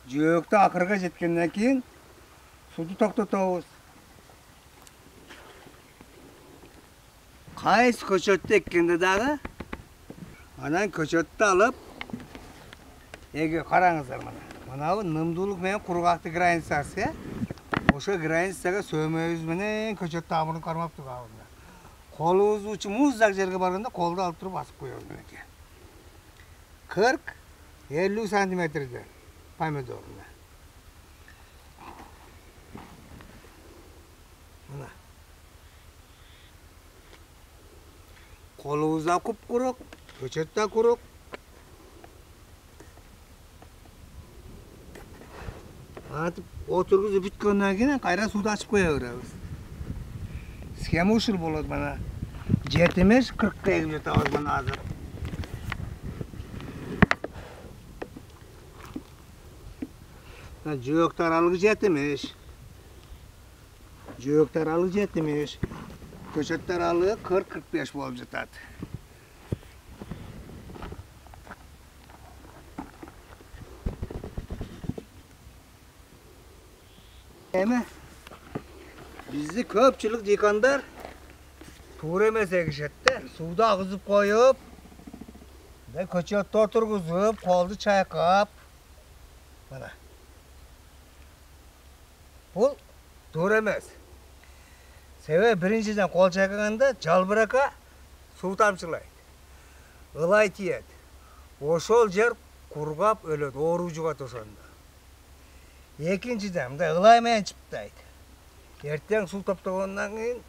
Жөөктө акырга жеткенден кийин суду токтотобуз. Кайсы көчөттү эккенде дагы анан көчөттү алып эге караңыздар мына. Мынабы нымдуулук менен кургактык границасы. Ошо границага сөөмөбүз менен көчөт тамырын кармаптык абында. Колубуз учу муздак жерге барганда колду алып туруп басып коебуз менеки. 40-50 сантиметрде помидор. Мына. Колубуз да куп-курук, көчөт да курук. Атып отургузуп бүткөндөн кийин кайра сууду ачып кое беребиз. Схема ушул болот мына. 70-40 эгип жатабыз мына азыр. Жөөктө аралыгы 70. Жөөктө аралыгы 70. Көчөттө аралыгы 40-45 болуп жатат. Эми бизди көпчүлүк дыйкандар туура эмес эгишет да. Сууду агызып коюп, көчөттү отургузуп, колду чайкап. Мына. Бул туура эмес. Себеби биринчиден кол чайкаганда жалбырака суу тамчылайт. Ылай тиет. Ошол жер кургап өлөт, оору жугат ошондо. Экинчиден мындай ылай менен чыптайт. Эртең суу топтогондон кийин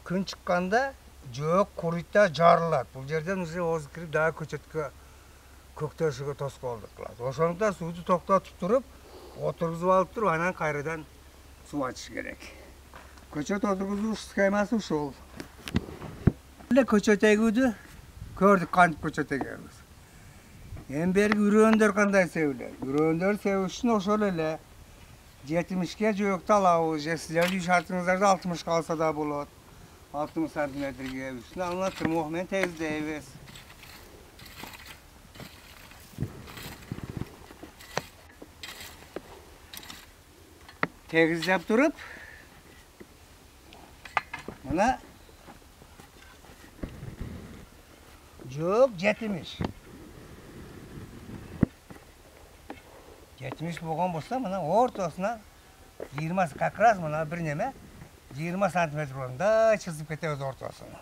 күн чыкканда жөөк курuyт да жарылат. Бул жерден уже ооз кирип дагы көчөткө көктөшүгө тоскоолдук кылат. Ошондо сууду токтотуп туруп, отургузуп алып туруп, анан кайрадан суу ачыш керек. Көчөт отургузуш схемасы ушул. Эле көчөт эгүүдү көрдүк, кантип көчөт эгебиз. Эми берги үрөөндөр кандай себилет? Үрөөндөр себиш үчүн ошол эле 70ке жөөктү алабыз. Же силердин шартыңыздарда 60 калса да болот. 60 сантиметрге үстүнө анан тырмок менен тегиздейбиз. Тегиздеп туруп, мына жөөк 70. 70 болгон болсо, мына ортосуна 20 как раз мына бир неме 20 сантиметр болгонда чызып кетебиз ортосуна.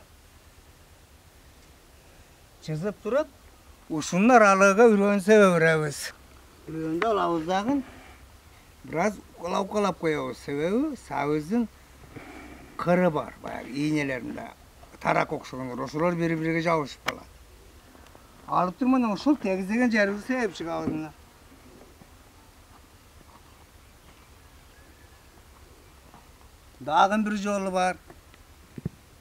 Чызып туруп, ушунун аралыгына үрөөн себе беребиз. Үрөөндү алабыз дагы бир аз укалап коебуз. Себеби сабыздын кыры бар, баягы ийнелеринде тарак окшогондор. Ошолор бири-бириге жабышып калат. Алып туруп мына ушул тегиздеген жерибизди себип чыгабыз мына. Dağın bir yolu var.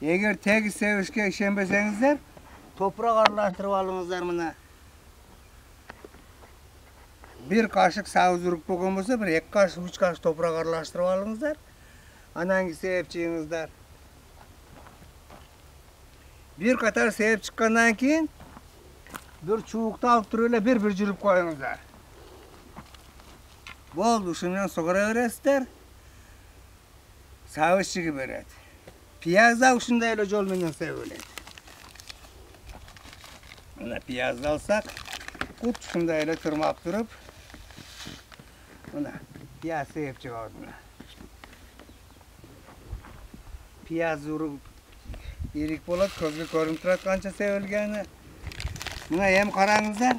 Eğer tegi sevişke işenbesenizdер, toprak arılaştırıp alыңыздар mına. Bir kaşık savuz uruk bolgon bolsa, bir 2 kaşık, 3 kaşık toprak arılaştırıp alыңыздар. Anan sevip çiğingizдар. Bir katar sevip çıkkandan keyin bir çubukta alıp turup ele bir jürüp koyuңuzдар. Boldu, uşundan sogara veresizдар. Savuz çıkıp beredi. Piyaz da uşunda ele jol menen seviledi. Mına piyaz alsak, kut uşunda ele tırmap turup, mına piyaz sevip çıkabız mına. Piyaz urup irik bolat, közgө көрүнүп турат канча sevilgeni. Mına hem karаңыздар,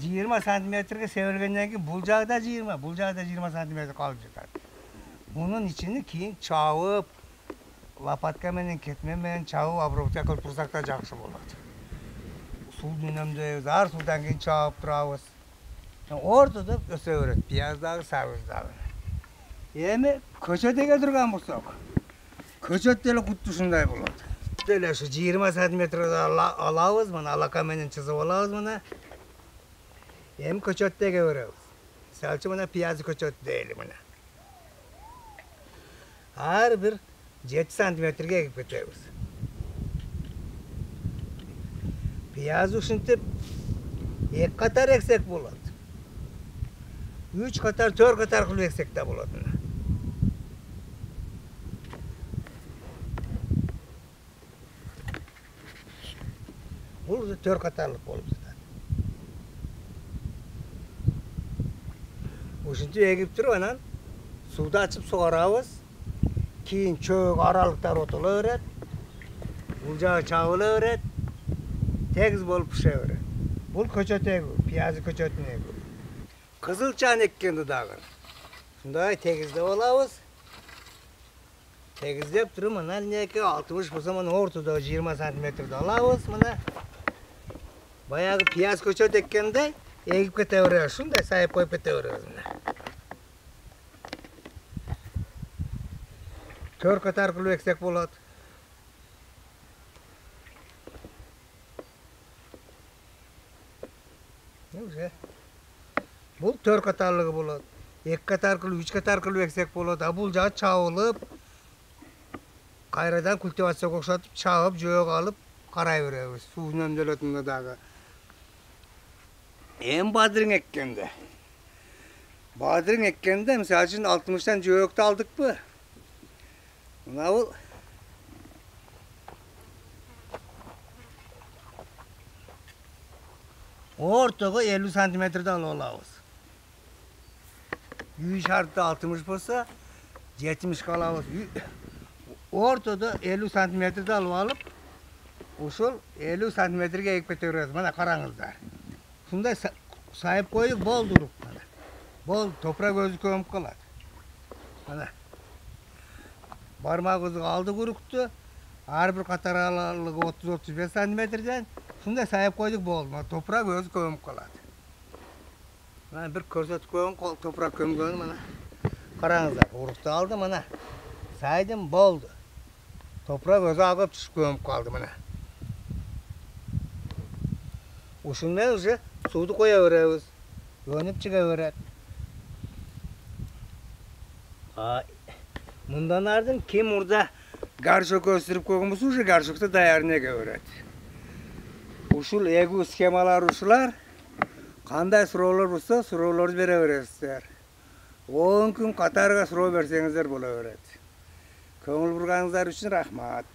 20 santimetrге sevilgenden keyin bul jagda 20, bul jagda 20 santimetr kalıp жатат. Bunun içini keyin çağıp, lapatka menен, ketme menен çağıp, обработка кылып турсак да жакшы болот. Сууду үнөмдөйбүз, ар суудан кийин чаап турабыз. Ортодо өсө берет, пияз дагы, сабыз дагы. Эми көчөт эге турган болсок, көчөт деле куту ушундай болот. Деле ушу 20 сантиметрди алабыз, мына алака менен чызып алабыз мына. Эми көчөт эге беребиз. Мисалы үчүн мына пияз көчөт дейли мына. Ар bir 7 santimetrге эгип кетебиз. Piyaz ушинтип 2 катар эксек болот. 3 katar, 4 katar kılıp eksek de болады. Бұл 4 қатарлық болып жатады. Ошентип егип туруп анан сууда ачып сугарабыз. Кийин чөк аралыктар отула берет. Бул жагы чабыла берет. Тегиз болуп пиша берет. Бул көчөт эгүү, пияз көчөтүн эгүү. Кызылчаны эккенди дагы. Ушундай тегиздеп алабыз. Тегиздеп туруп мына неке 60 болсо мына ортодо 20 сантиметрди алабыз мына. Баягы пияз көчөт эккенде эгип кете беребиз. Ушундай сайып коюп кете беребиз мына. 4 катар кылып эксек болот. Бул 4 катарлыгы болот. 2 катар кылып, 3 катар кылып эксек болот. А бул жагы чабылып, кайрадан культивацияга окшотуп, чабып, жөөг алып, карай беребиз. Суу үнөмдөлөтүндө дагы. Эми бадырың эккенде. Бадырың эккенде, мисалы үчүн 60тан жөөктү алдыкпы? Мына бул ортого 50 сантиметрди алып алабыз. Үй шарты 60 болса 70 алабыз. Ортодо 50 сантиметрди алып алып, ушул 50 сантиметрге эгип кете беребиз. Мына караңыздар. Ушундай сайып коюп болдуруп мына. Бол топурак өзү көмүп калат. Мына. Бармагыбызды алды курукту. Ар бир катар аралыгы 30-35 сантиметрден ушундай сайып койдук болду. Мына топурак өзү көмүп калат. Мына бир көрсөтүп койгон топурак көмгөнү мына. Караңыздар, урукту алды мына. Сайдым болду. Топурак өзү агып түшүп көмүп калды мына. Ушундай уже сууду кое беребиз. Өнүп чыга берет. Мындан ардын ким мурда горшок өстүрүп койгон болсо, уже горшокто даярын эге берет. Ушул эгүү схемалар ушулар. Кандай суроолор болсо, суроолорду бере бересиздер. 10 күн катарга суроо берсеңиздер боло берет. Көңүл бурганыңыздар үчүн рахмат.